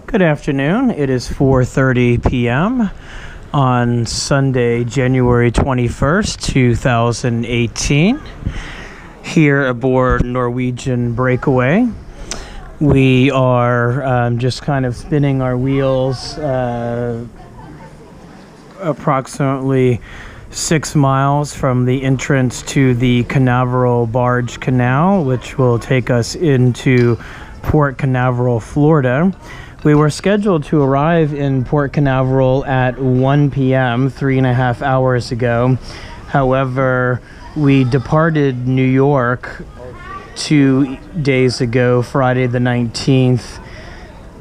Good afternoon. It is 4:30 p.m. on Sunday, January 21st, 2018. Here aboard Norwegian Breakaway. We are just kind of spinning our wheels approximately 6 miles from the entrance to the Canaveral Barge Canal, which will take us into Port Canaveral, Florida. We were scheduled to arrive in Port Canaveral at 1 p.m. 3.5 hours ago. However, we departed New York 2 days ago, Friday the 19th,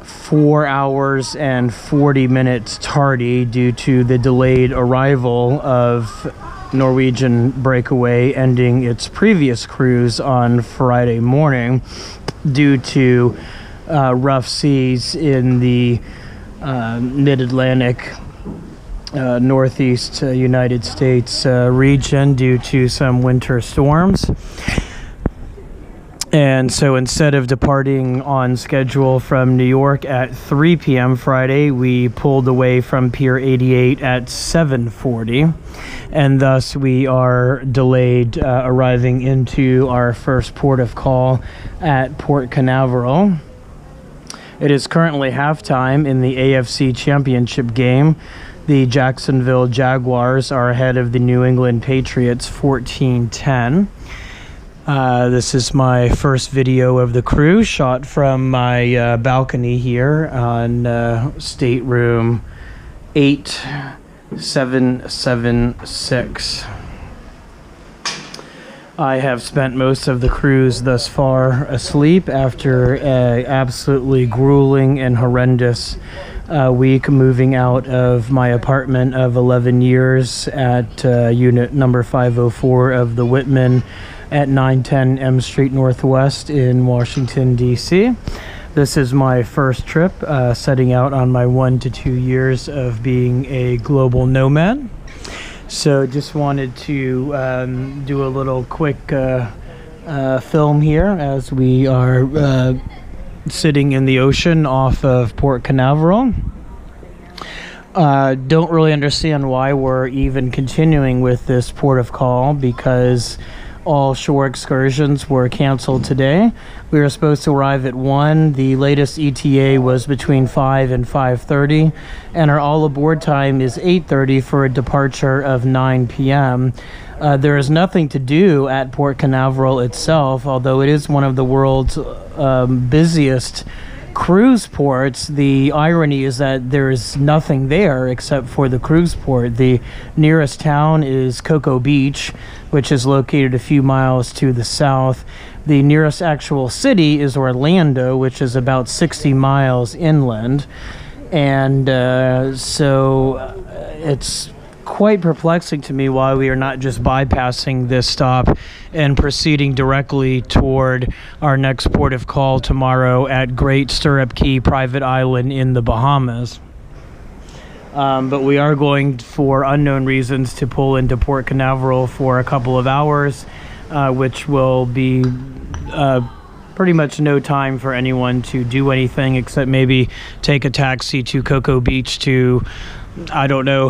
4 hours and 40 minutes tardy due to the delayed arrival of Norwegian Breakaway ending its previous cruise on Friday morning due to rough seas in the mid-Atlantic northeast United States region due to some winter storms. And so instead of departing on schedule from New York at 3 p.m. Friday, we pulled away from Pier 88 at 7:40, and thus we are delayed arriving into our first port of call at Port Canaveral. It is currently halftime in the AFC Championship game. The Jacksonville Jaguars are ahead of the New England Patriots 14-10. This is my first video of the cruise, shot from my balcony here on stateroom 8776. I have spent most of the cruise thus far asleep after an absolutely grueling and horrendous week moving out of my apartment of 11 years at unit number 504 of the Whitman at 910 M Street Northwest in Washington, D.C. This is my first trip setting out on my 1 to 2 years of being a global nomad. So just wanted to do a little quick film here as we are sitting in the ocean off of Port Canaveral. Don't really understand why we're even continuing with this port of call, because all shore excursions were canceled today. We were supposed to arrive at 1. The latest ETA was between 5 and 5:30, and our all aboard time is 8:30 for a departure of 9 p.m. There is nothing to do at Port Canaveral itself, although it is one of the world's busiest cruise ports. The irony is that there's nothing there except for the cruise port. The nearest town is Cocoa Beach, which is located a few miles to the south. The nearest actual city is Orlando, which is about 60 miles inland. And so it's quite perplexing to me why we are not just bypassing this stop and proceeding directly toward our next port of call tomorrow at Great Stirrup Cay private island in the Bahamas. But we are going, for unknown reasons, to pull into Port Canaveral for a couple of hours, which will be pretty much no time for anyone to do anything except maybe take a taxi to Cocoa Beach to, I don't know,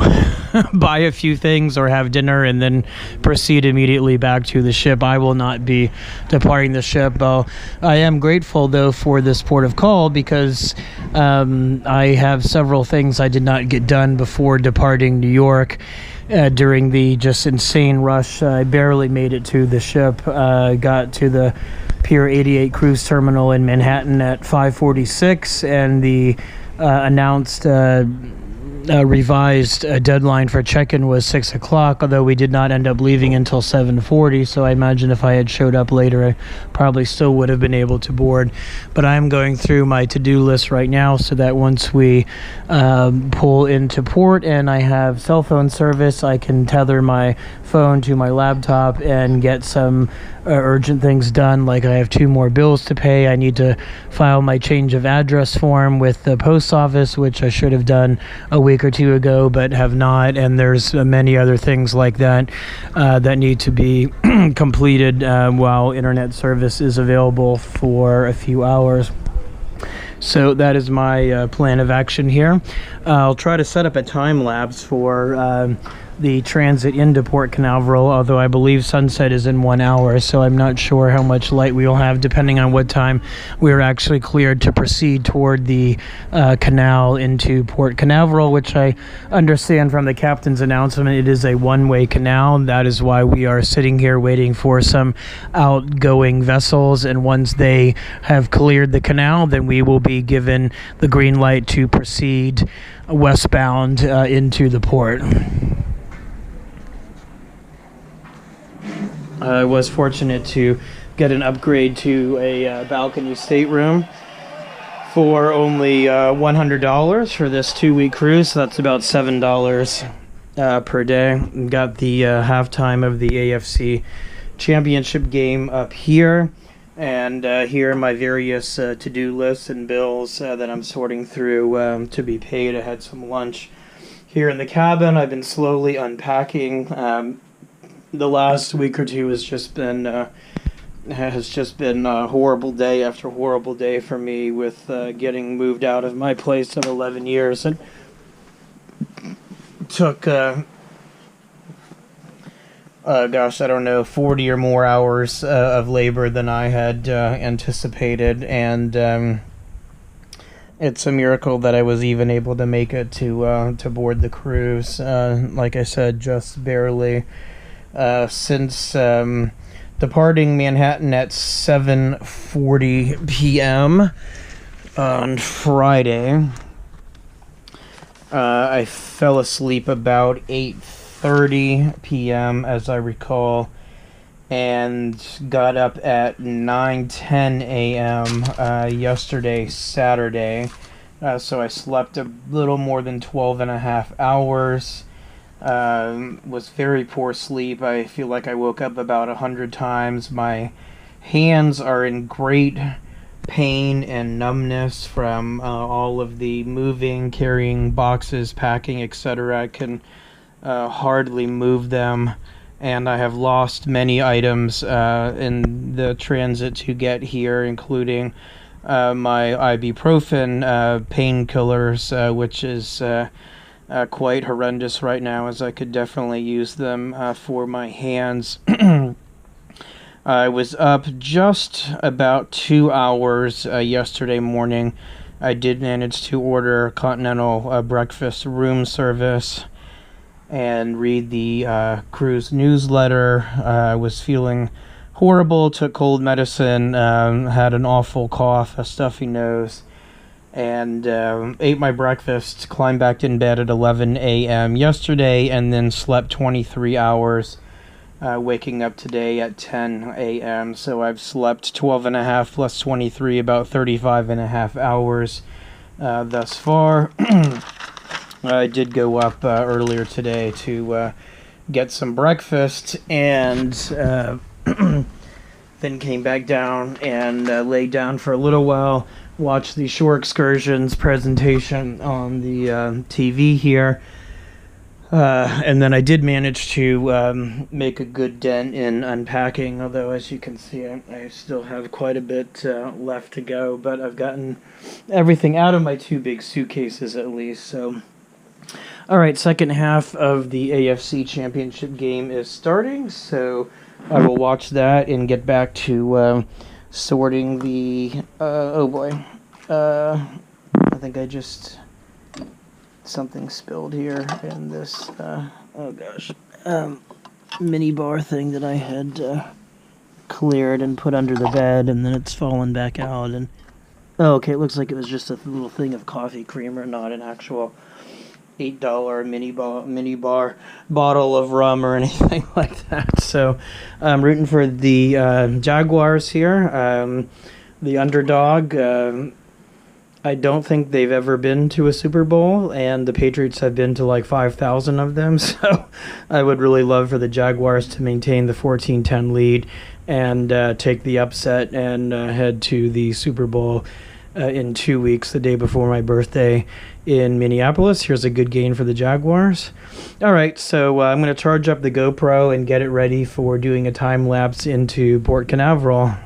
buy a few things or have dinner and then proceed immediately back to the ship. I will not be departing the ship. I am grateful, though, for this port of call because I have several things I did not get done before departing New York. During the just insane rush, I barely made it to the ship. Got to the Pier 88 cruise terminal in Manhattan at 5:46, and the announced revised deadline for check-in was 6 o'clock, although we did not end up leaving until 7:40, so I imagine if I had showed up later, I probably still would have been able to board. But I'm going through my to-do list right now so that once we pull into port and I have cell phone service, I can tether my phone to my laptop and get some urgent things done. Like I have 2 more bills to pay. I need to file my change of address form with the post office, which I should have done a week or 2 ago but have not, and there's many other things like that that need to be completed while internet service is available for a few hours. So that is my plan of action here. I'll try to set up a time lapse for the transit into Port Canaveral, although I believe sunset is in 1 hour, so I'm not sure how much light we will have depending on what time we're actually cleared to proceed toward the canal into Port Canaveral, which I understand from the captain's announcement it is a one-way canal. That is why we are sitting here waiting for some outgoing vessels, and once they have cleared the canal, then we will be given the green light to proceed westbound into the port. I was fortunate to get an upgrade to a balcony stateroom for only $100 for this 2-week cruise. So that's about $7 per day. Got the halftime of the AFC championship game up here, and here are my various to-do lists and bills that I'm sorting through to be paid. I had some lunch here in the cabin. I've been slowly unpacking. The last week or two has just been horrible day after horrible day for me with getting moved out of my place of 11 years. It took, gosh, I don't know, 40 or more hours of labor than I had anticipated, and it's a miracle that I was even able to make it to board the cruise. Like I said, just barely. Since departing Manhattan at 7:40 p.m. on Friday, I fell asleep about 8:30 p.m. as I recall, and got up at 9:10 a.m. Yesterday, Saturday. So I slept a little more than 12 and a half hours. Was very poor sleep. I feel like I woke up about 100 times. My hands are in great pain and numbness from all of the moving, carrying boxes, packing, etc. I can hardly move them, and I have lost many items in the transit to get here, including my ibuprofen painkillers, which is quite horrendous right now, as I could definitely use them for my hands. I was up just about 2 hours yesterday morning. I did manage to order continental breakfast room service and read the cruise newsletter. I was feeling horrible, took cold medicine, had an awful cough, a stuffy nose, and ate my breakfast, climbed back in bed at 11 a.m. yesterday, and then slept 23 hours, waking up today at 10 a.m. So I've slept 12 and a half plus 23, about 35 and a half hours thus far. I did go up earlier today to get some breakfast, and then came back down and laid down for a little while, watched the Shore Excursions presentation on the TV here, and then I did manage to make a good dent in unpacking, although as you can see I still have quite a bit left to go, but I've gotten everything out of my 2 big suitcases at least. So alright, second half of the AFC championship game is starting, so I will watch that and get back to sorting the oh boy, I think I just something spilled here in this oh gosh, mini bar thing that I had cleared and put under the bed, and then it's fallen back out. And oh, okay, it looks like it was just a little thing of coffee creamer, not an actual $8 mini bar bottle of rum or anything like that. So I'm rooting for the Jaguars here, the underdog. I don't think they've ever been to a Super Bowl, and the Patriots have been to like 5,000 of them, so I would really love for the Jaguars to maintain the 14-10 lead and take the upset and head to the Super Bowl in 2 weeks, the day before my birthday in Minneapolis. Here's a good gain for the Jaguars. All right, so I'm going to charge up the GoPro and get it ready for doing a time lapse into Port Canaveral.